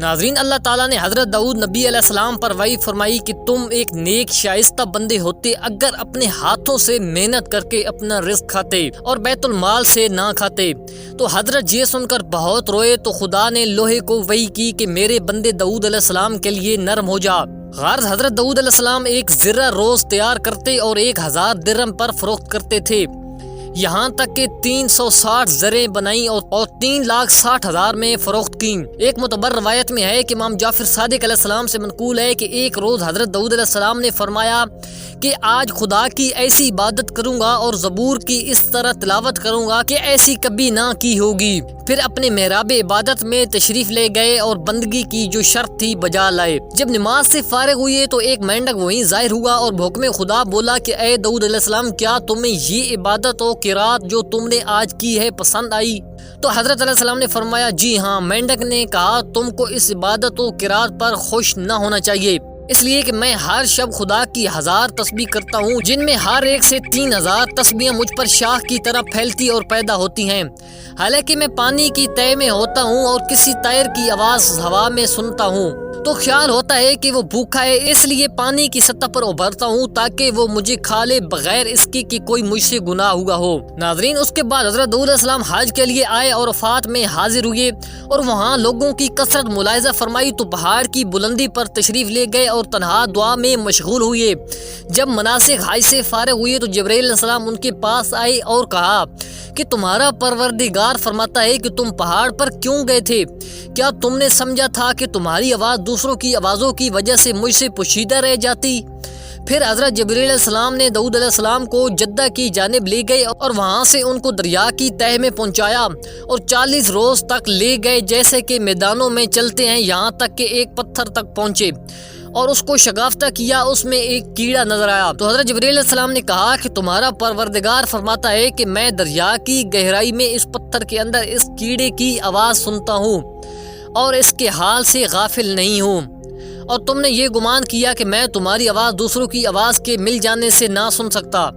ناظرین، اللہ تعالیٰ نے حضرت داؤد نبی علیہ السلام پر وحی فرمائی کہ تم ایک نیک شائستہ بندے ہوتے اگر اپنے ہاتھوں سے محنت کر کے اپنا رزق کھاتے اور بیت المال سے نہ کھاتے۔ تو حضرت یہ سن کر بہت روئے تو خدا نے لوہے کو وحی کی کہ میرے بندے داؤد علیہ السلام کے لیے نرم ہو جا۔ غرض حضرت داؤد علیہ السلام ایک ذرہ روز تیار کرتے اور 1000 درہم پر فروخت کرتے تھے، یہاں تک کہ 360 زریں بنائیں اور 3,60,000 میں فروخت کیں۔ ایک معتبر روایت میں ہے کہ امام جعفر صادق علیہ السلام سے منقول ہے کہ ایک روز حضرت داؤد علیہ السلام نے فرمایا کہ آج خدا کی ایسی عبادت کروں گا اور زبور کی اس طرح تلاوت کروں گا کہ ایسی کبھی نہ کی ہوگی۔ پھر اپنے محراب عبادت میں تشریف لے گئے اور بندگی کی جو شرط تھی بجا لائے۔ جب نماز سے فارغ ہوئے تو ایک مینڈک وہیں ظاہر ہوا اور بحکم خدا بولا کہ اے داؤد علیہ السلام، کیا تمہیں یہ عبادت و قرات جو تم نے آج کی ہے پسند آئی؟ تو حضرت علیہ السلام نے فرمایا جی ہاں۔ مینڈک نے کہا تم کو اس عبادت و قرات پر خوش نہ ہونا چاہیے، اس لیے کہ میں ہر شب خدا کی 1000 تسبیح کرتا ہوں، جن میں ہر ایک سے 3000 تسبیحیں مجھ پر شاخ کی طرح پھیلتی اور پیدا ہوتی ہیں، حالانکہ میں پانی کی تہہ میں ہوتا ہوں اور کسی طائر کی آواز ہوا میں سنتا ہوں تو خیال ہوتا ہے کہ وہ بھوکا ہے، اس لیے پانی کی سطح پر ابھرتا ہوں تاکہ وہ مجھے کھا لے بغیر اس کی کہ کوئی مجھ سے گناہ ہوا ہو۔ ناظرین، اس کے بعد حضرت داؤد علیہ السلام حج کے لیے آئے اور عرفات میں حاضر ہوئے اور وہاں لوگوں کی کثرت ملاحظہ فرمائی تو پہاڑ کی بلندی پر تشریف لے گئے اور تنہا دعا میں مشغول ہوئے۔ جب مناسک حج سے فارغ ہوئے تو جبرائیل علیہ السلام ان کے پاس آئے اور کہا کہ تمہارا پروردگار فرماتا ہے کہ تم پہاڑ پر کیوں گئے تھے؟ کیا تم نے سمجھا تھا کہ تمہاری آواز دوسروں کی آوازوں کی وجہ سے مجھ سے پوشیدہ رہ جاتی؟ پھر حضرت جبرائیل علیہ السلام نے داؤد علیہ السلام کو جدہ کی جانب لے گئے اور وہاں سے ان کو دریا کی تہہ میں پہنچایا اور 40 روز تک لے گئے جیسے کہ میدانوں میں چلتے ہیں، یہاں تک کہ ایک پتھر تک پہنچے اور اس کو شگافتہ کیا، اس میں ایک کیڑا نظر آیا۔ تو حضرت جبرائیل علیہ السلام نے کہا کہ تمہارا پروردگار فرماتا ہے کہ میں دریا کی گہرائی میں اس پتھر کے اندر اس کیڑے کی آواز سنتا ہوں اور اس کے حال سے غافل نہیں ہوں، اور تم نے یہ گمان کیا کہ میں تمہاری آواز دوسروں کی آواز کے مل جانے سے نہ سن سکتا۔